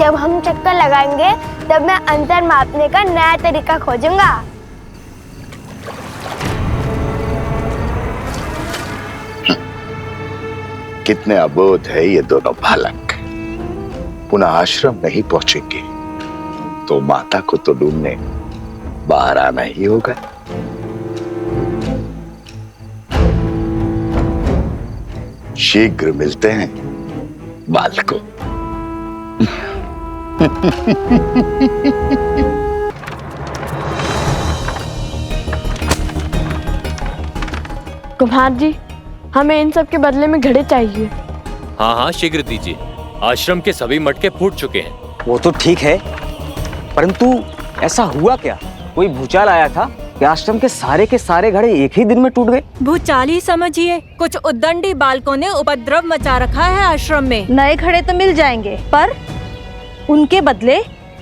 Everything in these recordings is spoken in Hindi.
जब हम चक्कर लगाएंगे तब मैं अंतर मापने का नया तरीका खोजूंगा। कितने अबोध है ये दोनों बालक। पुनः आश्रम नहीं पहुंचेंगे तो माता को तो ढूंढने बाहर आना ही होगा। शीघ्र मिलते हैं बालकों। कुम्हार जी, हमें इन सब के बदले में घड़े चाहिए। हाँ हाँ, शीघ्र दीजिए। आश्रम के सभी मटके फूट चुके हैं। वो तो ठीक है, परंतु ऐसा हुआ क्या? कोई भूचाल आया था कि आश्रम के सारे घड़े एक ही दिन में टूट गए? भूचाल ही समझिए। कुछ उद्दंडी बालकों ने उपद्रव मचा रखा है आश्रम में। नए घड़े तो मिल जाएंगे, पर उनके बदले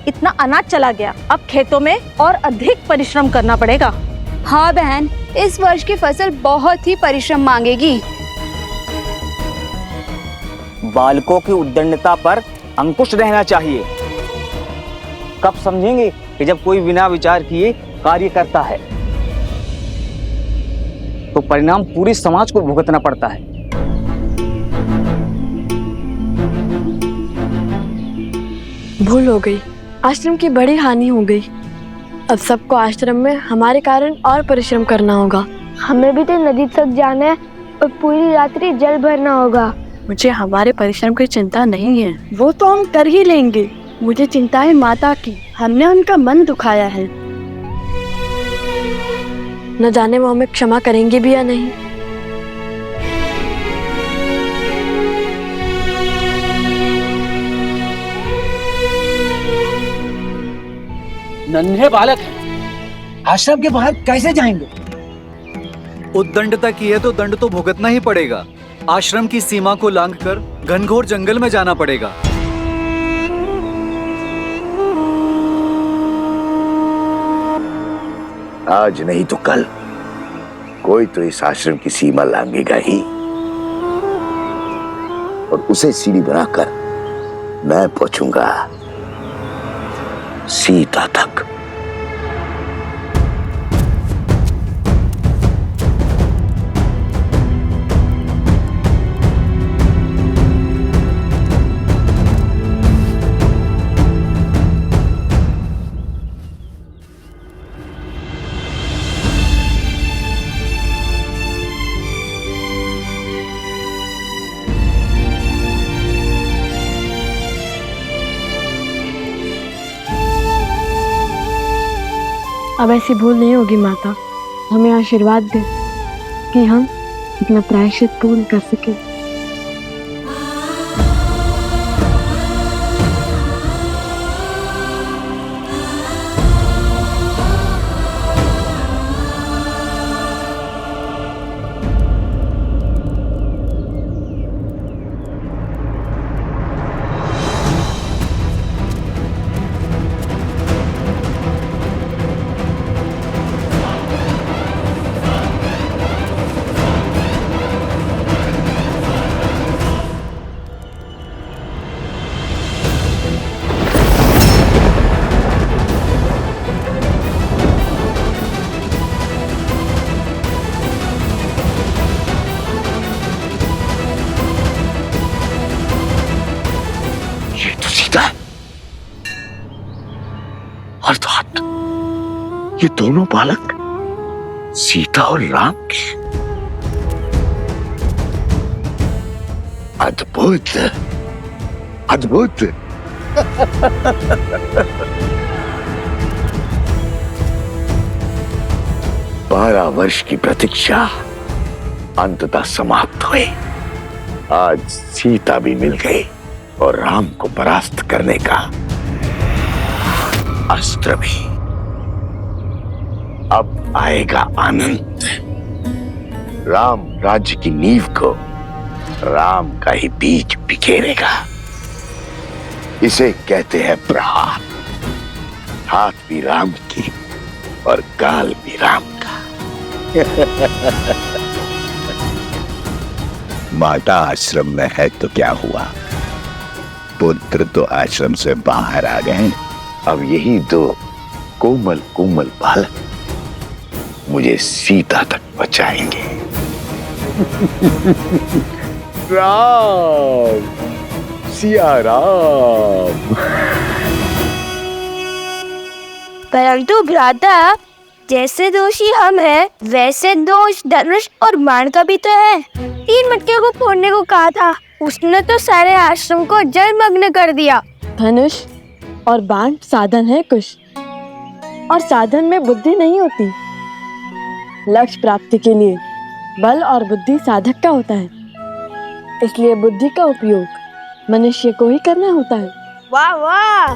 इतना अनाज चला गया। अब खेतों में और अधिक परिश्रम करना पड़ेगा। हाँ बहन, इस वर्ष की फसल बहुत ही परिश्रम मांगेगी। बालकों की उद्दंडता पर अंकुश रहना चाहिए। कब समझेंगे कि जब कोई बिना विचार किए कार्य करता है तो परिणाम पूरी समाज को भुगतना पड़ता है। भूल हो गई, आश्रम की बड़ी हानि हो गई। अब सबको आश्रम में हमारे कारण और परिश्रम करना होगा। हमें भी तो नदी तक जाना है और पूरी रात्रि जल भरना होगा। मुझे हमारे परिश्रम की चिंता नहीं है, वो तो हम कर ही लेंगे। मुझे चिंता है माता की, हमने उनका मन दुखाया है। न जाने वो हमें क्षमा करेंगे भी या नहीं। नन्हे बालक हैं, आश्रम के बाहर कैसे जाएंगे? उद्दंडता की है तो दंड तो भुगतना ही पड़ेगा। आश्रम की सीमा को लांघकर घनघोर जंगल में जाना पड़ेगा। आज नहीं तो कल कोई तो इस आश्रम की सीमा लांघेगा ही, और उसे सीढ़ी बनाकर मैं पहुंचूंगा सीता तक। अब ऐसी भूल नहीं होगी माता। हमें आशीर्वाद दे कि हम अपना प्रायश्चित पूर्ण कर सके। अर्थात ये दोनों बालक सीता और राम के। अद्भुत, अद्भुत। 12 वर्ष की प्रतीक्षा अंततः समाप्त हुई। आज सीता भी मिल गई और राम को परास्त करने का अस्त्र भी। अब आएगा आनंद। राम राज्य की नींव को राम का ही बीज बिखेरेगा। इसे कहते हैं प्रहार। हाथ भी राम की और गाल भी राम का। माता आश्रम में है तो क्या हुआ, पुत्र तो आश्रम से बाहर आ गए, अब यही दो कोमल कोमल बालक मुझे सीता तक बचाएंगे। राम, सिया राम। परंतु भ्राता, जैसे दोषी हम हैं, वैसे दोष धनुष और बाण का भी तो है। 3 मटके को फोड़ने को कहा था, उसने तो सारे आश्रम को जलमग्न कर दिया। धनुष और बाण साधन है कुश, और साधन में बुद्धि नहीं होती। लक्ष्य प्राप्ति के लिए बल और बुद्धि साधक का होता है, इसलिए बुद्धि का उपयोग मनुष्य को ही करना होता है। वाह वाह,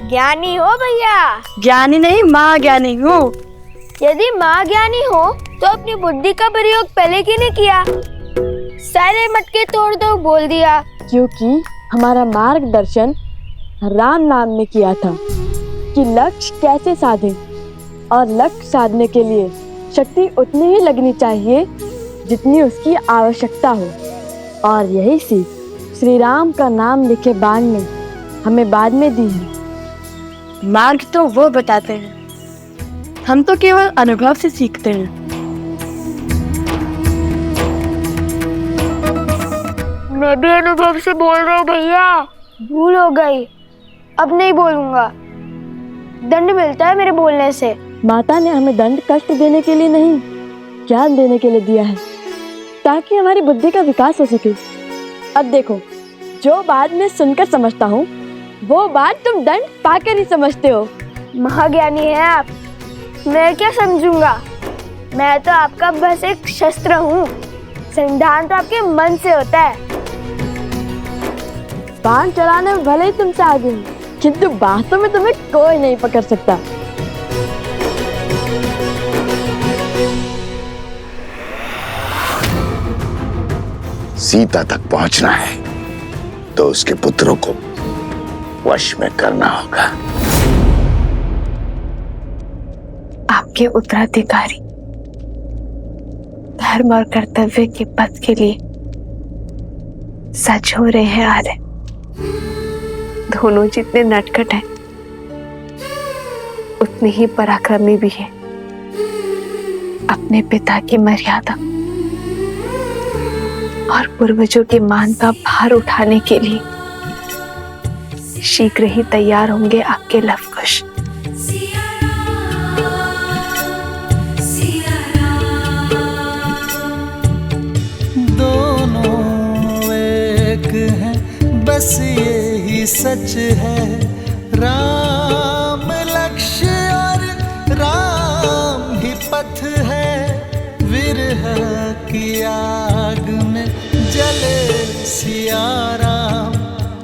ज्ञानी हो भैया। ज्ञानी नहीं, माँ ज्ञानी हूँ। यदि माँ ज्ञानी हो तो अपनी बुद्धि का प्रयोग पहले क्यों नहीं किया? सारे मटके तोड़ दो बोल दिया। क्योंकि हमारा मार्गदर्शन राम नाम ने किया था कि लक्ष्य कैसे साधें, और लक्ष्य साधने के लिए शक्ति उतनी ही लगनी चाहिए जितनी उसकी आवश्यकता हो। और यही सीख श्री राम का नाम लिखे बाण ने हमें बाद में दी है। मार्ग तो वो बताते हैं, हम तो केवल अनुभव से सीखते हैं। मैं भी अनुभव से बोल रहा हूँ भैया। भूल हो गई, अब नहीं बोलूंगा। दंड मिलता है मेरे बोलने से। माता ने हमें दंड कष्ट देने के लिए नहीं, ज्ञान देने के लिए दिया है, ताकि हमारी बुद्धि का विकास हो सके। अब देखो, जो बात मैं सुनकर समझता हूँ वो बात तुम दंड पाकर ही समझते हो। महाज्ञानी हैं आप, मैं क्या समझूंगा? मैं तो आपका बस एक शस्त्र हूँ। संधान तो आपके मन से होता है। बाण चलाने में भले ही तुमसे आगे हूँ, किंतु बातों में तुम्हें कोई नहीं पकड़ सकता। सीता तक पहुंचना है तो उसके पुत्रों को वश में करना होगा। आपके उत्तराधिकारी धर्म और कर्तव्य के पथ के लिए सच हो रहे हैं आर्य। दोनों जितने नटखट हैं उतने ही पराक्रमी भी हैं। अपने पिता की मर्यादा और पूर्वजों के मान का भार उठाने के लिए शीघ्र ही तैयार होंगे आपके लवकुश। दोनों एक हैं, बस यही सच है। राम लक्ष्य और राम ही पथ है। विरह की आग में जले सिया राम।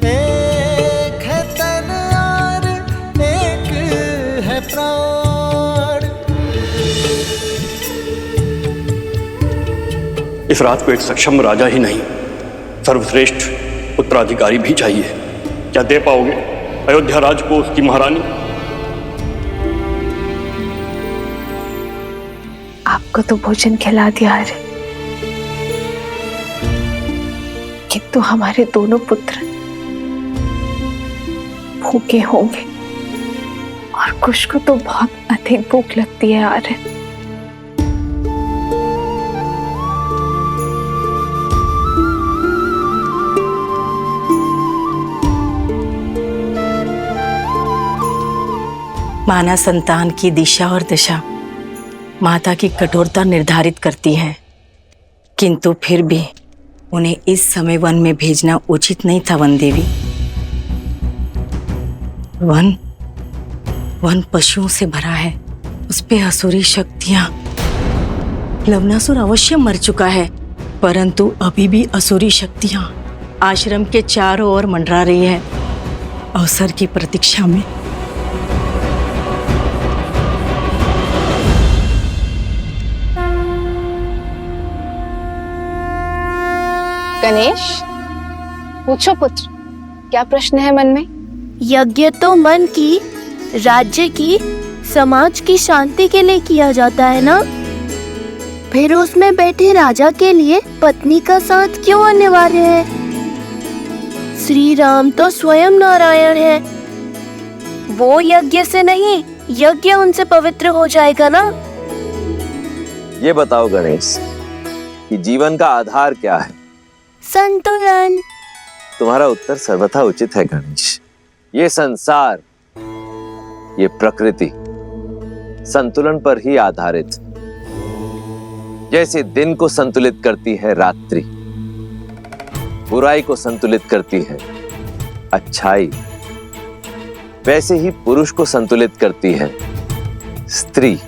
एक है तन और एक है प्राण। इस रात को एक सक्षम राजा ही नहीं, सर्वश्रेष्ठ उत्तराधिकारी भी चाहिए। क्या दे पाओगे अयोध्या राज को उसकी महारानी? आपको तो भोजन खिला दिया है, किंतु हमारे दोनों पुत्र भूखे होंगे, और कुश को तो बहुत अधिक भूख लगती है आर्य। माना संतान की दिशा और दशा माता की कठोरता निर्धारित करती है, किंतु फिर भी उन्हें इस समय वन में भेजना उचित नहीं था। वन देवी, वन पशुओं से भरा है, उस पे असुरी शक्तियां। लवनासुर अवश्य मर चुका है, परंतु अभी भी असुरी शक्तियां आश्रम के चारों ओर मंडरा रही है, अवसर की प्रतीक्षा में। गणेश, पूछो पुत्र, क्या प्रश्न है मन में? यज्ञ तो मन की, राज्य की, समाज की शांति के लिए किया जाता है ना? फिर उसमें बैठे राजा के लिए पत्नी का साथ क्यों अनिवार्य है? श्री राम तो स्वयं नारायण है, वो यज्ञ से नहीं, यज्ञ उनसे पवित्र हो जाएगा ना। ये बताओ गणेश कि जीवन का आधार क्या है? संतुलन। तुम्हारा उत्तर सर्वथा उचित है गणेश। ये संसार, ये प्रकृति संतुलन पर ही आधारित। जैसे दिन को संतुलित करती है रात्रि, बुराई को संतुलित करती है अच्छाई, वैसे ही पुरुष को संतुलित करती है स्त्री।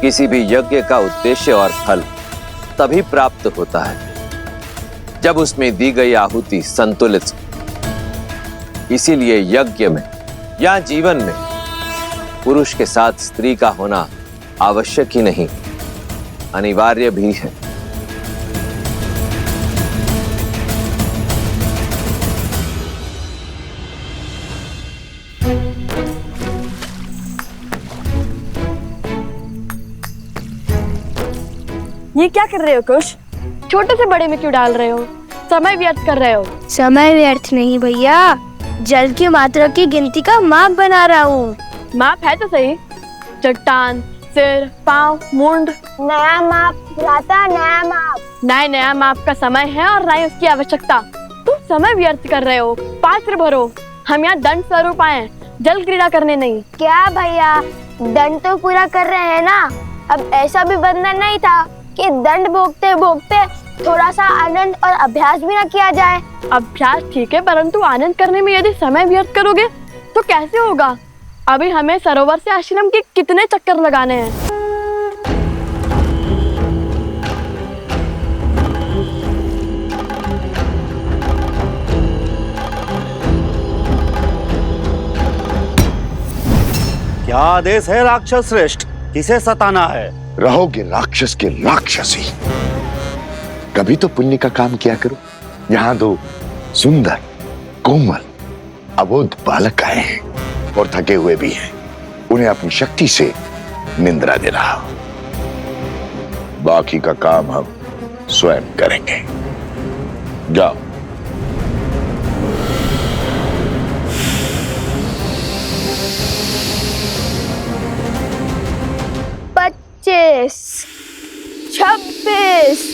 किसी भी यज्ञ का उद्देश्य और फल तभी प्राप्त होता है जब उसमें दी गई आहुति संतुलित। इसीलिए यज्ञ में या जीवन में पुरुष के साथ स्त्री का होना आवश्यक ही नहीं, अनिवार्य भी है। ये क्या कर रहे हो कुश? छोटे से बड़े में क्यों डाल रहे हो? समय व्यर्थ कर रहे हो। समय व्यर्थ नहीं भैया, जल की मात्रा की गिनती का माप बना रहा हूँ। माप है तो सही। चट्टान, सिर, पाँव, मुंड। नया माप भ्राता, नया माप। नया माप का समय है और ना ही उसकी आवश्यकता। तुम समय व्यर्थ कर रहे हो। पात्र भरो। हम यहाँ दंड स्वरूप आए, जल क्रीड़ा करने नहीं। क्या भैया, दंड तो पूरा कर रहे हैं ना। अब ऐसा भी बंधन नहीं था कि दंड भोगते भोगते थोड़ा सा आनंद और अभ्यास भी ना किया जाए। अभ्यास ठीक है, परंतु आनंद करने में यदि समय व्यर्थ करोगे तो कैसे होगा? अभी हमें सरोवर से आश्रम के कितने चक्कर लगाने हैं। क्या आदेश है राक्षस श्रेष्ठ? किसे सताना है? रहोगे राक्षस के राक्षसी। कभी तो पुण्य का काम किया करो। यहाँ दो सुंदर, कोमल, अबोध बालक आए हैं और थके हुए भी हैं। उन्हें अपनी शक्ति से निंद्रा दे रहा हूं। बाकी का काम हम स्वयं करेंगे। जाओ। पच्चीस, 26,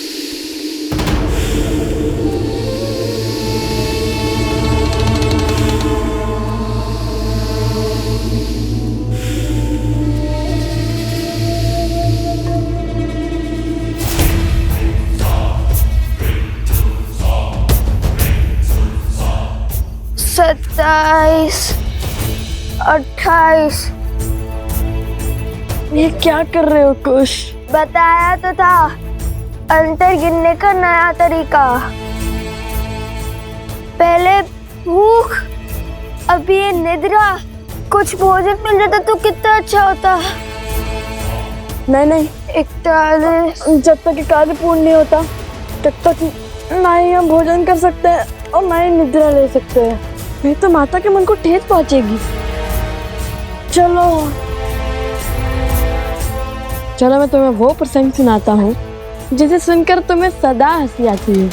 सत्ताईस, 28। ये क्या कर रहे हो कुश? बताया तो था, अंतर गिनने का नया तरीका। पहले भूख, अब ये निद्रा। कुछ भोजन मिल जाता तो कितना अच्छा होता। नहीं, 41। जब तक ये कार्य पूर्ण नहीं होता तब तक ना ही हम भोजन कर सकते हैं और ना ही निद्रा ले सकते हैं। नहीं तो माता के मन को ठेस पहुंचेगी। चलो मैं तुम्हें वो प्रसंग सुनाता हूँ जिसे सुनकर तुम्हें सदा हंसी आती है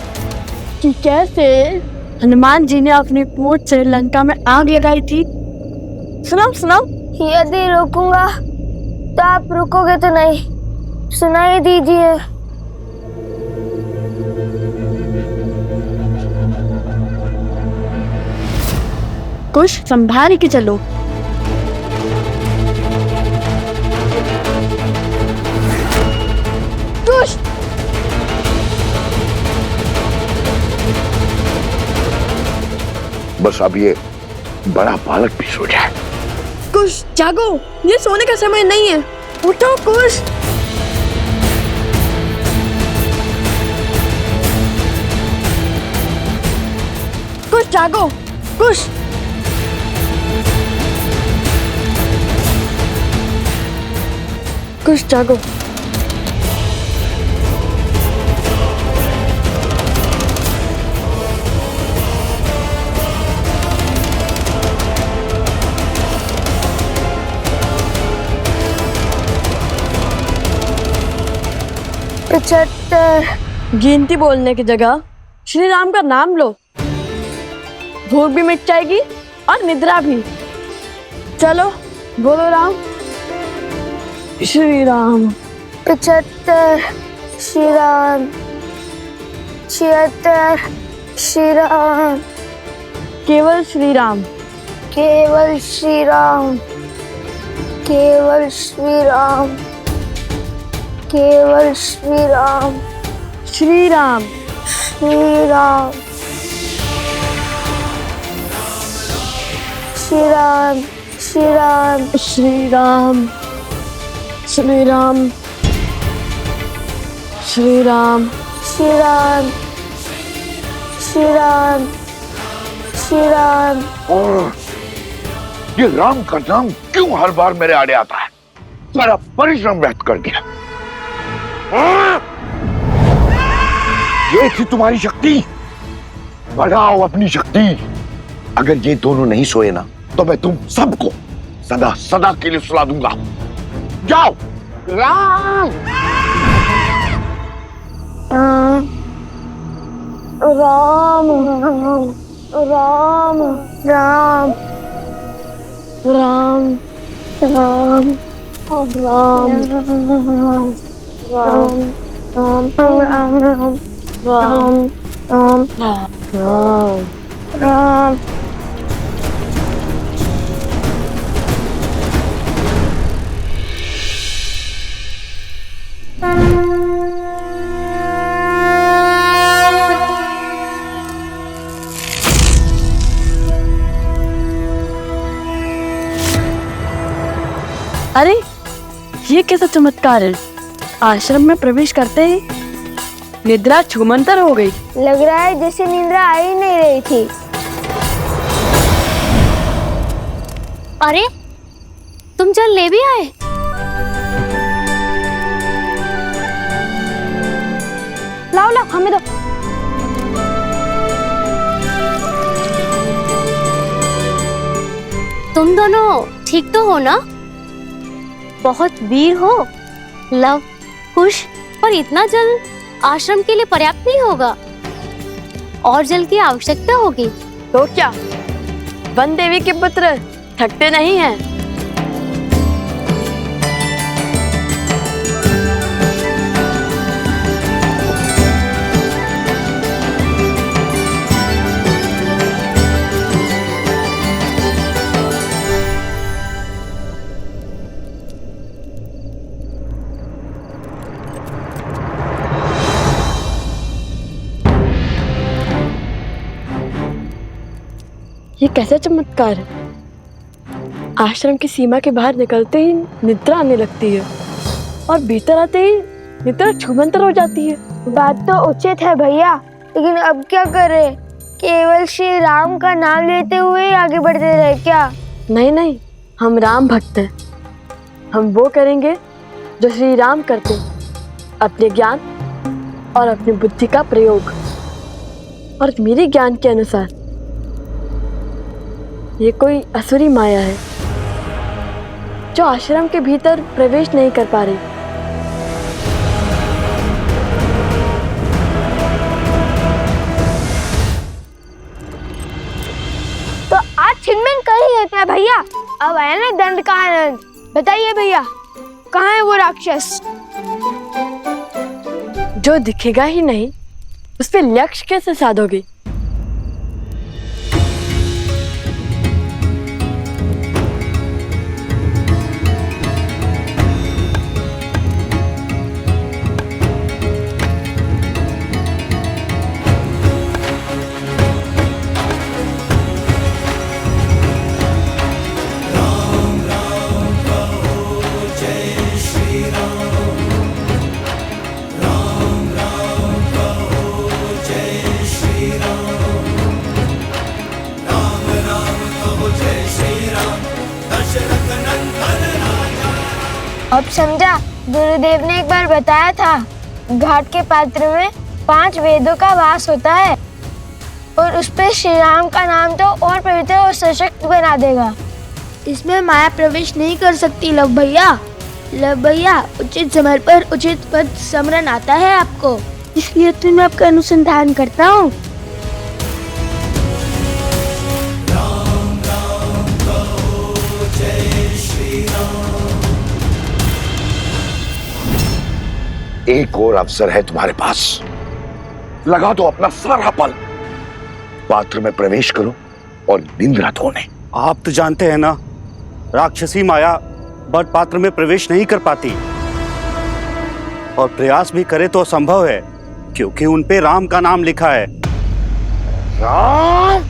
कि कैसे हनुमान जी ने अपनी पूंछ से लंका में आग लगाई थी। सुनाओ। यदि रोकूंगा तो आप रुकोगे तो नहीं। सुनाई दीजिए। कुछ संभाल के चलो। कुछ बस अब ये बड़ा बालक भी सो जाए। कुछ जागो, ये सोने का समय नहीं है। उठो कुछ। कुछ जागो, कुछ। कुछ जागो। गिनती बोलने की जगह श्री राम का नाम लो, भूख भी मिट जाएगी और निद्रा भी। चलो बोलो राम। श्री राम। 75 श्री राम, 76 श्री राम, केवल श्री राम, केवल श्री राम, केवल श्री राम, केवल श्री राम, श्री राम, श्री राम, श्री राम, श्री राम, श्री राम, श्री राम, श्री राम, श्री राम, श्री राम, श्री राम। और ये राम का नाम क्यों हर बार मेरे आड़े आता है? सारा परिश्रम व्यर्थ कर दिया। ये थी तुम्हारी शक्ति, बढ़ाओ अपनी शक्ति। अगर ये दोनों नहीं सोए ना तो मैं तुम सबको सदा सदा के लिए सुला दूंगा। जाओ। राम राम राम राम राम राम राम राम। अरे ये कैसा चमत्कार है? आश्रम में प्रवेश करते ही निद्रा छूमंतर हो गई। लग रहा है जैसे निद्रा आ ही नहीं रही थी। अरे तुम जल ले भी आए? लाओ लाओ, हमें दो। तुम दोनों ठीक तो हो ना? बहुत वीर हो, लव कुश, पर इतना जल आश्रम के लिए पर्याप्त नहीं होगा, और जल की आवश्यकता होगी। तो क्या वन देवी के पुत्र थकते नहीं हैं? ये कैसा चमत्कार है? आश्रम की सीमा के बाहर निकलते ही निद्रा आने लगती है और भीतर आते ही निद्रा छूमंतर हो जाती है। बात तो उचित है भैया, लेकिन अब क्या करें? केवल श्री राम का नाम लेते हुए आगे बढ़ते रहे क्या? नहीं नहीं, हम राम भक्त हैं। हम वो करेंगे जो श्री राम करते, अपने ज्ञान और अपनी बुद्धि का प्रयोग। और मेरे ज्ञान के अनुसार ये कोई असुरी माया है जो आश्रम के भीतर प्रवेश नहीं कर पा रही। तो आज छिनमिन कर ही देते हैं भैया। अब आया ना दंड का आनंद। बताइए भैया, कहाँ है वो राक्षस? जो दिखेगा ही नहीं उस पे लक्ष्य कैसे साधोगे? अब समझा, गुरुदेव ने एक बार बताया था, घाट के पात्र में 5 वेदों का वास होता है और उस पे श्री राम का नाम तो और पवित्र और सशक्त बना देगा। इसमें माया प्रवेश नहीं कर सकती लव भैया। लव भैया, उचित समय पर उचित पद स्मरण आता है आपको, इसलिए तो मैं आपका अनुसंधान करता हूँ। एक और अवसर है तुम्हारे पास, लगा दो अपना सारा बल, पात्र में प्रवेश करो और निंद्रा धोने। आप तो जानते हैं ना, राक्षसी माया बट पात्र में प्रवेश नहीं कर पाती, और प्रयास भी करे तो असंभव है, क्योंकि उन पे राम का नाम लिखा है। राम